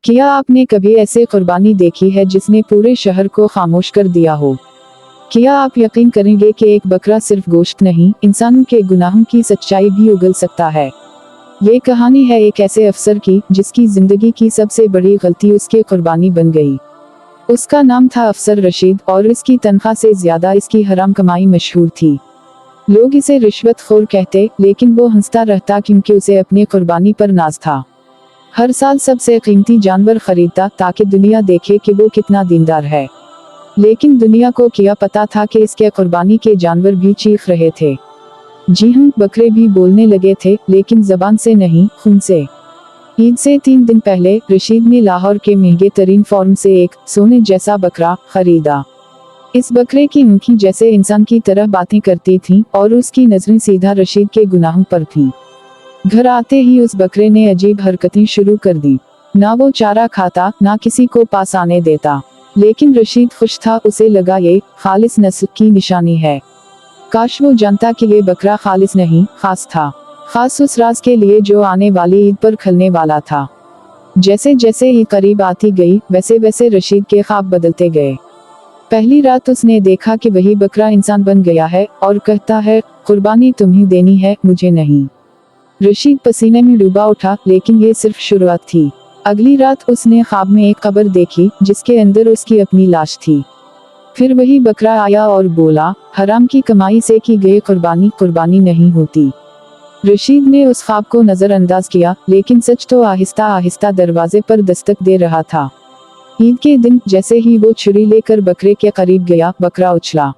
क्या आपने कभी ऐसे कुर्बानी देखी है जिसने पूरे शहर को खामोश कर दिया हो? क्या आप यकीन करेंगे कि एक बकरा सिर्फ गोश्त नहीं, इंसानों के गुनाहों की सच्चाई भी उगल सकता है। ये कहानी है एक ऐसे अफसर की जिसकी जिंदगी की सबसे बड़ी गलती उसके कुर्बानी बन गई। उसका नाम था अफसर रशीद और इसकी तनख्वाह से ज्यादा इसकी हराम कमाई मशहूर थी। लोग इसे रिश्वतखोर कहते, लेकिन वो हंसता रहता क्योंकि उसे अपनी कुर्बानी पर नाज था। हर साल सबसे कीमती जानवर खरीदता ताकि दुनिया देखे कि वो कितना दीनदार है। लेकिन दुनिया को क्या पता था कि इसके कुर्बानी के जानवर भी चीख रहे थे। जी हाँ, बकरे भी बोलने लगे थे, लेकिन जबान से नहीं, खून से। ईद से 3 दिन पहले रशीद ने लाहौर के महंगे तरीन फार्म से एक सोने जैसा बकरा खरीदा। इस बकरे की आंखें जैसे इंसान की तरह बातें करती थीं और उसकी नजरें सीधा रशीद के गुनाहों पर थीं। घर आते ही उस बकरे ने अजीब हरकतें शुरू कर दी। ना वो चारा खाता, ना किसी को पास आने देता। लेकिन रशीद खुश था, उसे लगा ये खालिस नस्ल की निशानी है। काश वो जानता कि ये बकरा खालिस नहीं, खास था। खास उस राज के लिए जो आने वाली ईद पर खलने वाला था। जैसे जैसे ईद करीब आती गई, वैसे वैसे रशीद के ख्वाब बदलते गए। पहली रात उसने देखा कि वही बकरा इंसान बन गया है और कहता है, कुर्बानी तुम्हें देनी है, मुझे नहीं। रशीद पसीने में डूबा उठा, लेकिन ये सिर्फ शुरुआत थी। अगली रात उसने ख्वाब में एक कब्र देखी जिसके अंदर उसकी अपनी लाश थी। फिर वही बकरा आया और बोला, हराम की कमाई से की गई कुर्बानी कुर्बानी नहीं होती। रशीद ने उस ख्वाब को नजरअंदाज किया, लेकिन सच तो आहिस्ता आहिस्ता दरवाजे पर दस्तक दे रहा था। ईद के दिन जैसे ही वो छुरी लेकर बकरे के करीब गया, बकरा उछला।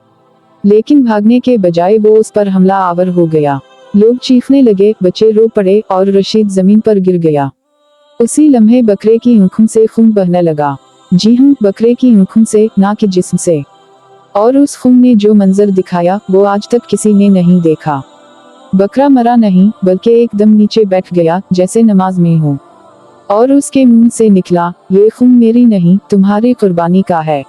लेकिन भागने के बजाय वो उस पर हमला आवर हो गया। लोग चीखने लगे, बच्चे रो पड़े और रशीद जमीन पर गिर गया। उसी लम्हे बकरे की आंखों से खून बहने लगा। जी हाँ, बकरे की आंखों से, ना कि जिस्म से। और उस खून ने जो मंजर दिखाया वो आज तक किसी ने नहीं देखा। बकरा मरा नहीं, बल्कि एकदम नीचे बैठ गया जैसे नमाज में हो। और उसके मुंह से निकला, ये खून मेरी नहीं, तुम्हारी कुर्बानी का है।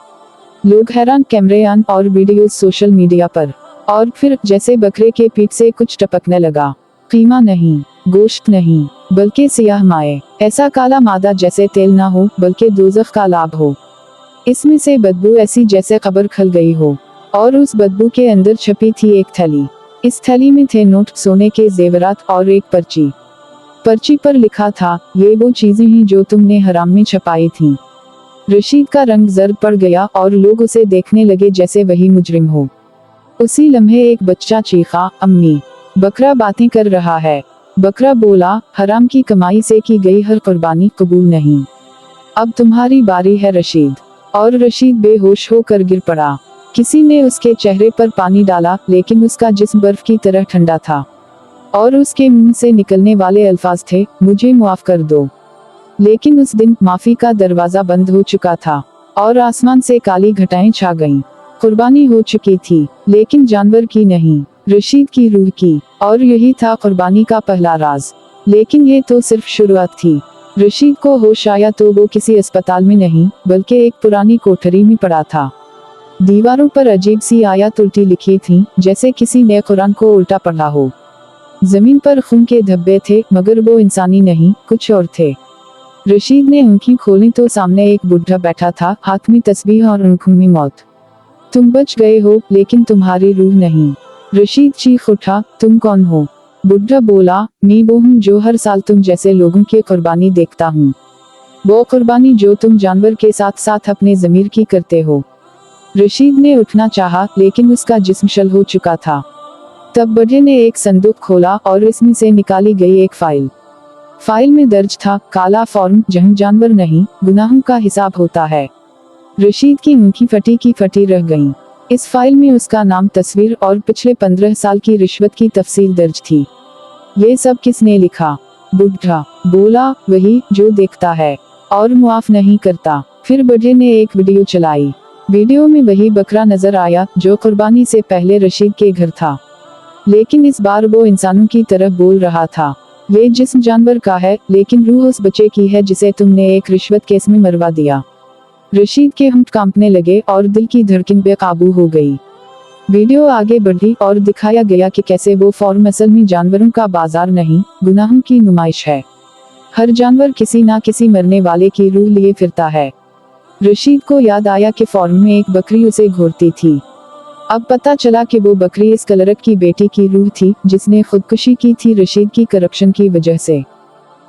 लोग हैरान, कैमरे ऑन और वीडियो सोशल मीडिया पर। और फिर जैसे बकरे के पीठ से कुछ टपकने लगा। कीमा नहीं, गोश्त नहीं, बल्कि सियाह माए। ऐसा काला मादा जैसे तेल ना हो, बल्कि दोज़ख का लाभ हो। इसमें से बदबू ऐसी जैसे कब्र खल गई हो। और उस बदबू के अंदर छपी थी एक थैली। इस थैली में थे नोट, सोने के जेवरात और एक पर्ची। पर्ची पर लिखा था, ये वो चीजें हैं जो तुमने हराम में छपाई थी। रशीद का रंग जर्द पड़ गया और लोग उसे देखने लगे जैसे वही मुजरिम हो। उसी लम्हे एक बच्चा चीखा, अम्मी, बकरा बातें कर रहा है। बकरा बोला, हराम की कमाई से की गई हर कुर्बानी कबूल नहीं। अब तुम्हारी बारी है रशीद। और रशीद बेहोश होकर गिर पड़ा। किसी ने उसके चेहरे पर पानी डाला, लेकिन उसका जिस्म बर्फ की तरह ठंडा था। और उसके मुंह से निकलने वाले अल्फाज थे, मुझे माफ कर दो। लेकिन उस दिन माफी का दरवाजा बंद हो चुका था और आसमान से काली घटाएं छा गईं। कुर्बानी हो चुकी थी, लेकिन जानवर की नहीं, रशीद की रूह की। और यही था कुर्बानी का पहला राज। लेकिन ये तो सिर्फ शुरुआत थी। रशीद को होश आया तो वो किसी अस्पताल में नहीं, बल्कि एक पुरानी कोठरी में पड़ा था। दीवारों पर अजीब सी आयत उल्टी लिखी थी, जैसे किसी ने कुरान को उल्टा पढ़ा हो। जमीन पर खून के धब्बे थे, मगर वो इंसानी नहीं, कुछ और थे। रशीद ने आंखें खोली तो सामने एक बुढ़ा बैठा था, हाथ में तस्बीह और आंखों में मौत। तुम बच गए हो, लेकिन तुम्हारी रूह नहीं। रशीद चीख उठा, तुम कौन हो? बुढ़ा बोला, मैं वो हूँ जो हर साल तुम जैसे लोगों की कुर्बानी देखता हूँ। वो कुर्बानी जो तुम जानवर के साथ साथ अपने ज़मीर की करते हो। रशीद ने उठना चाहा, लेकिन उसका जिस्म शल हो चुका था। तब बूढ़े ने एक संदूक खोला और इसमें से निकाली गई एक फाइल। फाइल में दर्ज था, काला फॉर्म, जहाँ जानवर नहीं, गुनाहों का हिसाब होता है। रशीद की आंखें फटी की फटी रह गईं। इस फाइल में उसका नाम, तस्वीर और पिछले 15 साल की रिश्वत की तफसील दर्ज थी। ये सब किसने लिखा? बुढ़ा बोला, वही जो देखता है और मुआफ नहीं करता। फिर बूढ़े ने एक वीडियो चलाई। वीडियो में वही बकरा नजर आया जो कुर्बानी से पहले रशीद के घर था। लेकिन इस बार वो इंसानों की तरह बोल रहा था, ये जिस्म जानवर का है, लेकिन रूह उस बच्चे की है जिसे तुमने एक रिश्वत केस में मरवा दिया। रशीद के होंठ कांपने लगे और दिल की धड़कन बेकाबू हो गई। वीडियो आगे बढ़ी और दिखाया गया कि कैसे वो फॉर्म असल में जानवरों का बाजार नहीं, गुनाहों की नुमाइश है। हर जानवर किसी ना किसी मरने वाले की रूह लिए फिरता है। रशीद को याद आया कि फॉर्म में एक बकरी उसे घूरती थी। अब पता चला कि वो बकरी इस क्लर्क की बेटी की रूह थी जिसने खुदकुशी की थी रशीद की करप्शन की वजह से।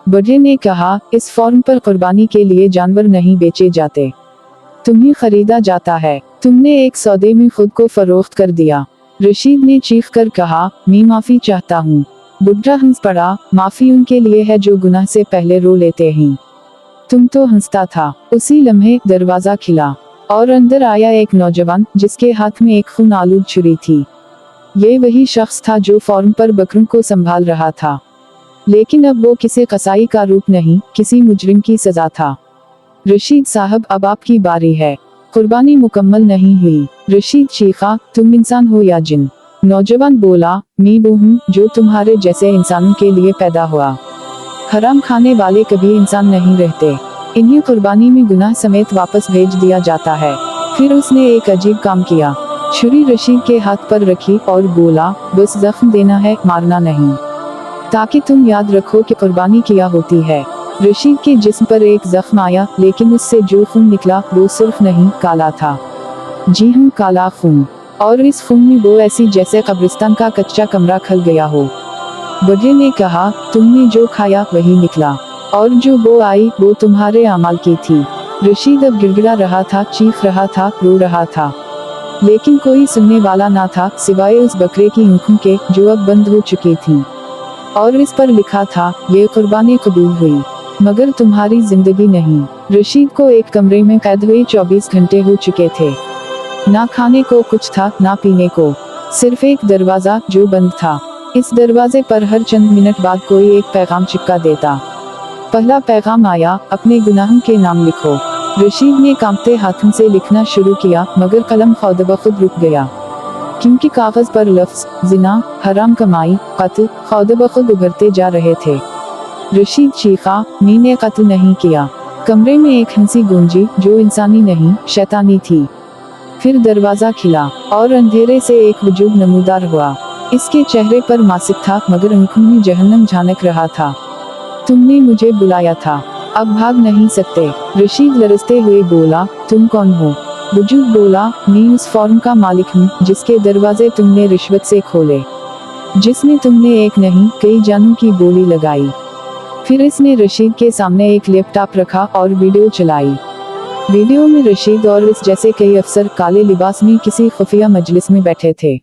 बड़े ने कहा, इस फॉर्म पर कुर्बानी के लिए जानवर नहीं बेचे जाते, तुम्हें खरीदा जाता है। तुमने एक सौदे में खुद को फरोख्त कर दिया। रशीद ने चीख कर कहा, मैं माफी चाहता हूँ। बुढ़ा हंस पड़ा, माफी उनके लिए है जो गुनाह से पहले रो लेते हैं। तुम तो हंसता था। उसी लम्हे दरवाजा खिला और अंदर आया एक नौजवान जिसके हाथ में एक खून आलूद छुरी थी। ये वही शख्स था जो फॉर्म पर बकरों को संभाल रहा था, लेकिन अब वो किसी कसाई का रूप नहीं, किसी मुजरिम की सजा था। रशीद साहब, अब आपकी बारी है। कुर्बानी मुकम्मल नहीं हुई। रशीद चीखा, तुम इंसान हो या जिन? नौजवान बोला, मैं वो हूँ जो तुम्हारे जैसे इंसानों के लिए पैदा हुआ। हराम खाने वाले कभी इंसान नहीं रहते, इन्हें कुर्बानी में गुनाह समेत वापस भेज दिया जाता है। फिर उसने एक अजीब काम किया। छुरी रशीद के हाथ पर रखी और बोला, बस जख्म देना है, मारना नहीं, ताकि तुम याद रखो कि कुर्बानी क्या होती है। रशीद के जिस्म पर एक जख्म आया, लेकिन उससे जो खून निकला वो सुर्ख नहीं, काला था। जी हाँ, काला खून। और इस खून में वो ऐसी जैसे कब्रिस्तान का कच्चा कमरा खल गया हो। बड़े ने कहा, तुमने जो खाया वही निकला, और जो बो आई वो तुम्हारे अमाल की थी। रशीद अब गिड़गिड़ा रहा था, चीख रहा था, रो रहा था, लेकिन कोई सुनने वाला ना था सिवाय उस बकरे की आंखों के जो अब बंद हो चुकी थीं। और इस पर लिखा था, ये कुर्बानी कबूल हुई, मगर तुम्हारी जिंदगी नहीं। रशीद को एक कमरे में कैद हुए 24 घंटे हो चुके थे। ना खाने को कुछ था, ना पीने को, सिर्फ एक दरवाजा जो बंद था। इस दरवाजे पर हर चंद मिनट बाद कोई एक पैगाम चिपका देता। पहला पैगाम आया, अपने गुनाहों के नाम लिखो। रशीद ने कांपते हाथों से लिखना शुरू किया, मगर कलम खुद ब खुद रुक गया, क्योंकि कागज पर लफ्ज जिना, हराम कमाई, कत्ल खुद ब खुद उभरते जा रहे थे। रशीद चीखा, मैंने कत्ल नहीं किया। कमरे में एक हंसी गूंजी जो इंसानी नहीं, शैतानी थी। फिर दरवाजा खिला और अंधेरे से एक वजूद नमूदार हुआ। इसके चेहरे पर मासिक था, मगर आंखों में जहन्नम झांक रहा था। तुमने मुझे बुलाया था, अब भाग नहीं सकते। रशीद लरजते हुए बोला, तुम कौन हो? वजूद बोला, मैं उस फॉर्म का मालिक हूँ जिसके दरवाजे तुमने रिश्वत से खोले, जिसमें तुमने एक नहीं कई जानों की बोली लगाई। फिर इसने रशीद के सामने एक लैपटॉप रखा और वीडियो चलाई। वीडियो में रशीद और इस जैसे कई अफसर काले लिबास में किसी खुफिया मजलिस में बैठे थे,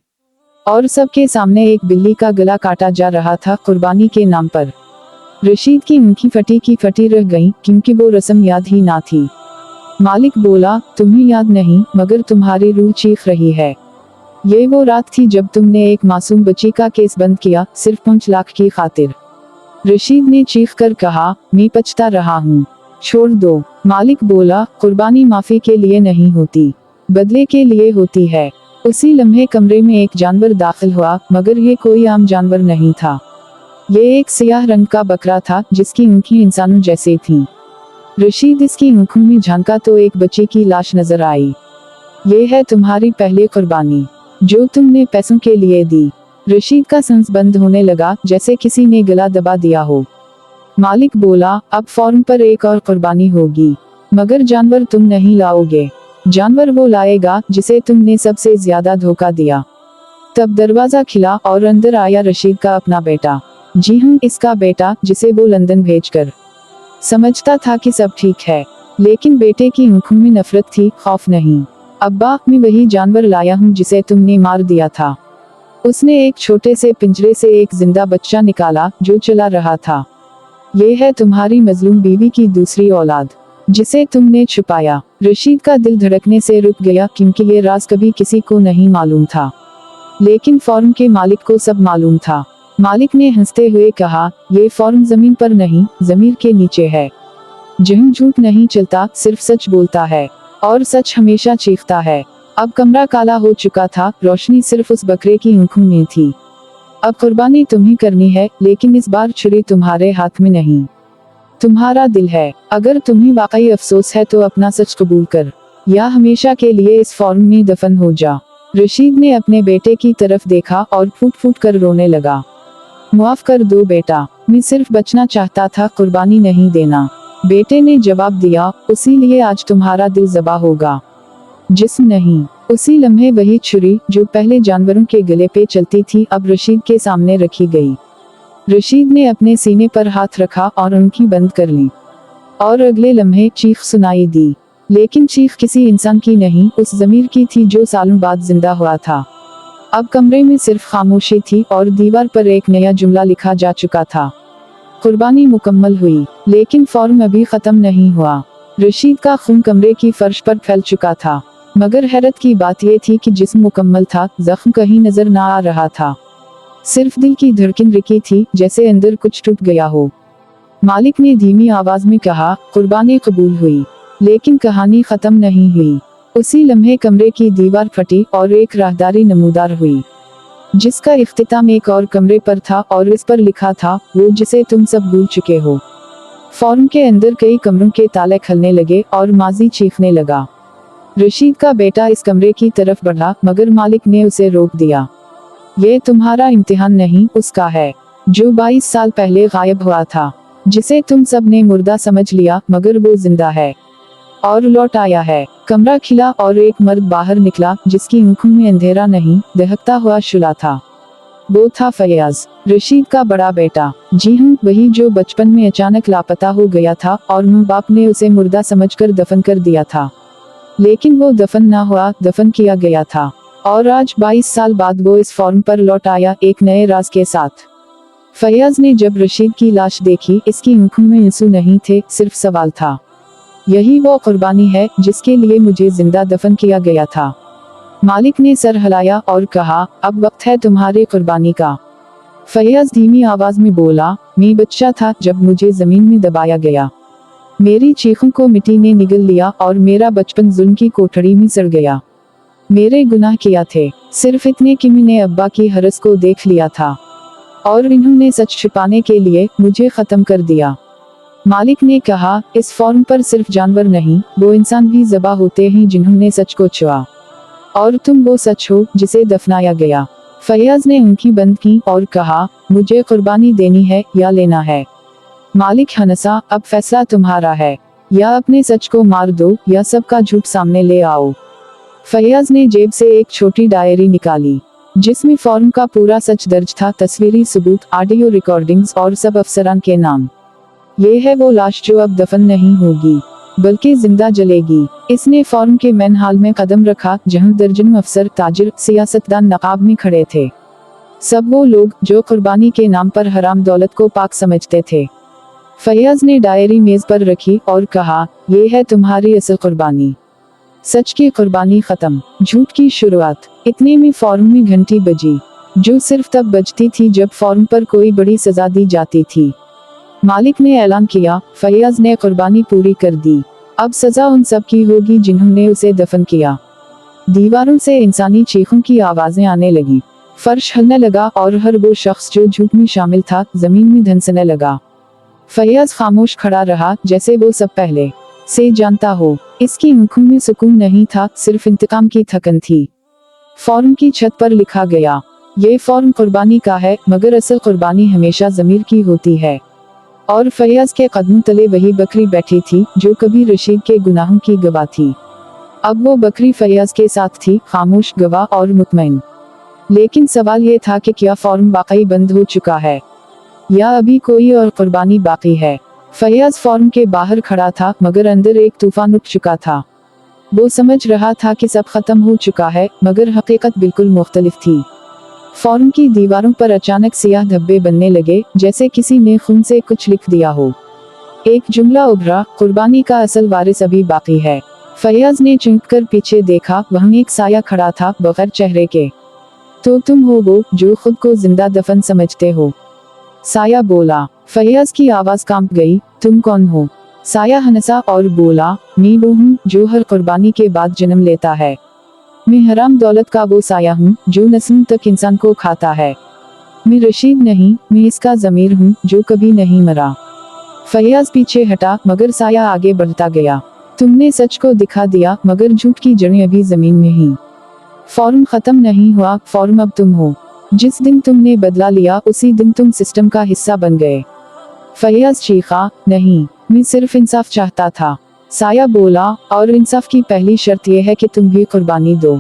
और सबके सामने एक बिल्ली का गला काटा जा रहा था कुर्बानी के नाम पर। रशीद की आंखें फटी की फटी रह गईं, क्योंकि वो रस्म याद ही ना थी। मालिक बोला, तुम्हें याद नहीं, मगर तुम्हारी रूह चीख रही है। ये वो रात थी जब तुमने एक मासूम बच्ची का केस बंद किया, सिर्फ 5 लाख की खातिर। रशीद ने चीख कर कहा, मैं पछता रहा हूँ, छोड़ दो। मालिक बोला, कुर्बानी माफी के लिए नहीं होती, बदले के लिए होती है। उसी लम्हे कमरे में एक जानवर दाखिल हुआ, मगर ये कोई आम जानवर नहीं था। ये एक सियाह रंग का बकरा था जिसकी आंखें इंसानों जैसे थीं। रशीद इसकी आंखों में झांका तो एक बच्ची की लाश नजर आई। ये है तुम्हारी पहली कुर्बानी, जो तुमने पैसों के लिए दी। रशीद का सांस बंद होने लगा, जैसे किसी ने गला दबा दिया हो। मालिक बोला, अब फॉर्म पर एक और कुर्बानी होगी, मगर जानवर तुम नहीं लाओगे, जानवर वो लाएगा जिसे तुमने सबसे ज्यादा धोखा दिया। तब दरवाजा खिला और अंदर आया रशीद का अपना बेटा। जी हाँ, इसका बेटा, जिसे वो लंदन भेजकर समझता था कि सब ठीक है, लेकिन बेटे की आंखों में नफरत थी, खौफ नहीं। अब्बा, मैं वही जानवर लाया हूँ जिसे तुमने मार दिया था। उसने एक छोटे से पिंजरे से एक जिंदा बच्चा निकाला जो चला रहा था। ये है तुम्हारी मजलूम बीवी की दूसरी औलाद, जिसे तुमने छुपाया। रशीद का दिल धड़कने से रुक गया, क्योंकि ये राज कभी किसी को नहीं मालूम था, लेकिन फॉर्म के मालिक को सब मालूम था। मालिक ने हंसते हुए कहा, ये फॉर्म जमीन पर नहीं, जमीर के नीचे है, जहाँ झूठ नहीं चलता, सिर्फ सच बोलता है, और सच हमेशा चीखता है। अब कमरा काला हो चुका था, रोशनी सिर्फ उस बकरे की आंखों में थी। अब कुर्बानी तुम्हें करनी है, लेकिन इस बार छुरी तुम्हारे हाथ में नहीं, तुम्हारा दिल है। अगर तुम्हें वाकई अफसोस है तो अपना सच कबूल कर, या हमेशा के लिए इस फॉर्म में दफन हो जा। रशीद ने अपने बेटे की तरफ देखा और फूट फूट कर रोने लगा। माफ कर दो बेटा, मैं सिर्फ बचना चाहता था, कुर्बानी नहीं देना। बेटे ने जवाब दिया, उसी लिए आज तुम्हारा दिल ज़बा होगा, जिस्म नहीं। उसी लम्हे वही छुरी जो पहले जानवरों के गले पे चलती थी अब रशीद के सामने रखी गई। रशीद ने अपने सीने पर हाथ रखा और आंखें बंद कर ली और अगले लम्हे चीख सुनाई दी, लेकिन चीख किसी इंसान की नहीं, उस ज़मीर की थी जो सालों बाद जिंदा हुआ था। अब कमरे में सिर्फ खामोशी थी और दीवार पर एक नया जुमला लिखा जा चुका था, कुर्बानी मुकम्मल हुई। लेकिन फौरन अभी खत्म नहीं हुआ। रशीद का खून कमरे की फर्श पर फैल चुका था, मगर हैरत की बात यह थी कि जिस्म मुकम्मल था, जख्म कहीं नजर ना आ रहा था। सिर्फ दिल की धड़कन रुकी थी, जैसे अंदर कुछ टूट गया हो। मालिक ने धीमी आवाज में कहा, कुर्बानी कबूल हुई, लेकिन कहानी खत्म नहीं हुई। उसी लम्हे कमरे की दीवार फटी और एक राहदारी नमूदार हुई, जिसका इख्तिताम एक और कमरे पर था और इस पर लिखा था, वो जिसे तुम सब भूल चुके हो। फौरन के अंदर कई कमरों के ताले खलने लगे और माजी चीखने लगा। रशीद का बेटा इस कमरे की तरफ बढ़ा, मगर मालिक ने उसे रोक दिया। ये तुम्हारा इम्तिहान नहीं, उसका है, जो 22 साल पहले गायब हुआ था, जिसे तुम सब ने मुर्दा समझ लिया, मगर वो जिंदा है और लौट आया है। कमरा खिला और एक मर्द बाहर निकला, जिसकी आंखों में अंधेरा नहीं, दहकता हुआ शुला था। वो था फैयाज, रशीद का बड़ा बेटा। जी हाँ, वही जो बचपन में अचानक लापता हो गया था और माँ बाप ने उसे मुर्दा समझकर दफन कर दिया था। लेकिन वो दफन ना हुआ, दफन किया गया था। और आज 22 साल बाद वो इस फॉर्म पर लौट आया, एक नए राज के साथ। फैयाज ने जब रशीद की लाश देखी, इसकी आंखों में आंसू नहीं थे, सिर्फ सवाल था, यही वो कुर्बानी है जिसके लिए मुझे जिंदा दफन किया गया था। मालिक ने सर हिलाया और कहा, अब वक्त है तुम्हारे कुर्बानी का। फैयाज धीमी आवाज में बोला, मैं बच्चा था जब मुझे जमीन में दबाया गया, मेरी चीखों को मिट्टी ने निगल लिया और मेरा बचपन जुल्म की कोठड़ी में सड़ गया। मेरे गुनाह किया थे, सिर्फ इतने कि मैंने अब्बा की हरस को देख लिया था और इन्होंने सच छिपाने के लिए मुझे खत्म कर दिया। मालिक ने कहा, इस फॉर्म पर सिर्फ जानवर नहीं, वो इंसान भी ज़बा होते हैं जिन्होंने सच को छुआ, और तुम वो सच हो जिसे दफनाया गया। फैयाज ने आंखें बंद की और कहा, मुझे कुर्बानी देनी है या लेना है। मालिक हंसा, अब फैसला तुम्हारा है, या अपने सच को मार दो या सबका झूठ सामने ले आओ। फैयाज ने जेब से एक छोटी डायरी निकाली, जिसमें फॉर्म का पूरा सच दर्ज था, तस्वीरी सबूत, ऑडियो रिकॉर्डिंग्स और सब अफसरान के नाम। ये है वो लाश जो अब दफन नहीं होगी, बल्कि जिंदा जलेगी। इसने फॉर्म के मैन हाल में कदम रखा, जहां दर्जनों अफसर, ताजिर, सियासतदान नकाब में खड़े थे। सब वो लोग जो कुर्बानी के नाम पर हराम दौलत को पाक समझते थे। फैयाज ने डायरी मेज पर रखी और कहा, ये है तुम्हारी असल कुर्बानी। सच की कुर्बानी खत्म, झूठ की शुरुआत। इतने में फॉर्म में घंटी बजी, जो सिर्फ तब बजती थी जब फॉर्म पर कोई बड़ी सजा दी जाती थी। मालिक ने ऐलान किया, फैयाज ने कुर्बानी पूरी कर दी, अब सजा उन सब की होगी जिन्होंने उसे दफन किया। दीवारों से इंसानी चीखों की आवाजें आने लगी, फर्श हिलने लगा और हर वो शख्स जो झूठ में शामिल था जमीन में धंसने लगा। फैयाज खामोश खड़ा रहा, जैसे वो सब पहले से जानता हो। इसकी आंखों में सुकून नहीं था, सिर्फ इंतकाम की थकन थी। फॉर्म की छत पर लिखा गया, ये फॉर्म कुर्बानी का है, मगर असल कुर्बानी हमेशा ज़मीर की होती है। और फैयाज के कदमों तले वही बकरी बैठी थी जो कभी रशीद के गुनाहों की गवाह थी। अब वो बकरी फैयाज के साथ थी, खामोश, गवाह और मुतमईन। लेकिन सवाल ये था कि क्या फॉर्म वाकई बंद हो चुका है या अभी कोई और कुर्बानी बाकी है। फैयाज फॉर्म के बाहर खड़ा था, मगर अंदर एक तूफान उठ चुका था। वो समझ रहा था कि सब खत्म हो चुका है, मगर हकीकत बिल्कुल मुख्तलिफ थी। फॉर्म की दीवारों पर अचानक सियाह धब्बे बनने लगे, जैसे किसी ने खून से कुछ लिख दिया हो। एक जुमला उभरा, कुर्बानी का असल वारिस अभी बाकी है। फैयाज ने चौंक कर पीछे देखा, वहाँ एक साया खड़ा था, बगैर चेहरे के। तो तुम हो वो जो खुद को जिंदा दफन समझते हो? साया बोला। फैयाज की आवाज कांप गई, तुम कौन हो? साया हंसा और बोला, मैं वो हूँ जो हर कुर्बानी के बाद जन्म लेता है। मैं हराम दौलत का वो साया हूँ जो नस्लों तक इंसान को खाता है। मैं रशीद नहीं, मैं इसका ज़मीर हूँ जो कभी नहीं मरा। फैयाज पीछे हटा, मगर साया आगे बढ़ता गया। तुमने सच को दिखा दिया, मगर झूठ की जड़ें अभी जमीन में ही। फॉर्म खत्म नहीं हुआ, फॉर्म अब तुम हो। जिस दिन तुमने बदला लिया उसी दिन तुम सिस्टम का हिस्सा बन गए। फैयाज चीखा, नहीं, मैं सिर्फ इंसाफ चाहता था। साया बोला, और इंसाफ की पहली शर्त यह है कि तुम भी कुर्बानी दो,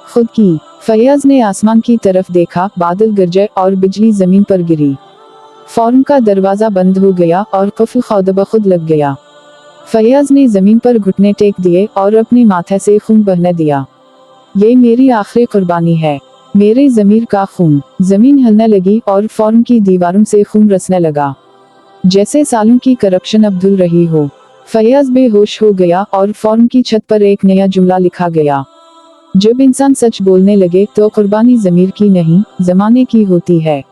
खुद की। फैयाज ने आसमान की तरफ देखा, बादल गरजे और बिजली जमीन पर गिरी। फौरन का दरवाजा बंद हो गया और कुफ्र खुद ब खुद लग गया। फैयाज ने जमीन पर घुटने टेक दिए और अपने माथे से खून बहने दिया। ये मेरी आखिरी कुर्बानी है, मेरे ज़मीर का खून। जमीन हिलने लगी और फौरन की दीवारों से खून रसने लगा, जैसे सालों की करप्शन अब धुल रही हो। फैयाज बेहोश हो गया और फौरन की छत पर एक नया जुमला लिखा गया, जब इंसान सच बोलने लगे तो कुर्बानी ज़मीर की नहीं, ज़माने की होती है।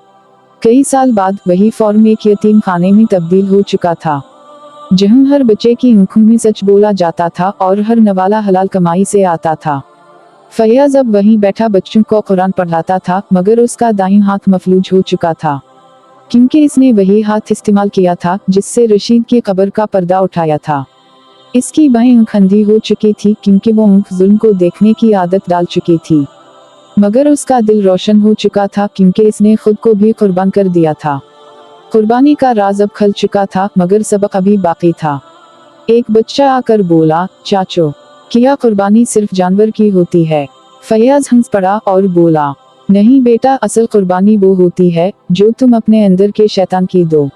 कई साल बाद वही फॉर्म एक यतीम खाने में तब्दील हो चुका था, जहां हर बच्चे की आंखों में सच बोला जाता था और हर नवाला हलाल कमाई से आता था। फैयाज अब वहीं बैठा बच्चों को कुरान पढ़ाता था, मगर उसका दाईं हाथ मफलूज हो चुका था, क्योंकि इसने वही हाथ इस्तेमाल किया था जिससे रशीद की कब्र का पर्दा उठाया था। इसकी बाईं आंख अंधी हो चुकी थी, क्योंकि वो आंख जुल्म को देखने की आदत डाल चुकी थी, मगर उसका दिल रोशन हो चुका था, क्योंकि इसने खुद को भी कुर्बान कर दिया था। कुर्बानी का राज अब खल चुका था, मगर सबक अभी बाकी था। एक बच्चा आकर बोला, चाचो, क्या कुर्बानी सिर्फ जानवर की होती है? फैयाज हंस पड़ा और बोला, नहीं बेटा, असल कुर्बानी वो होती है जो तुम अपने अंदर के शैतान की दो।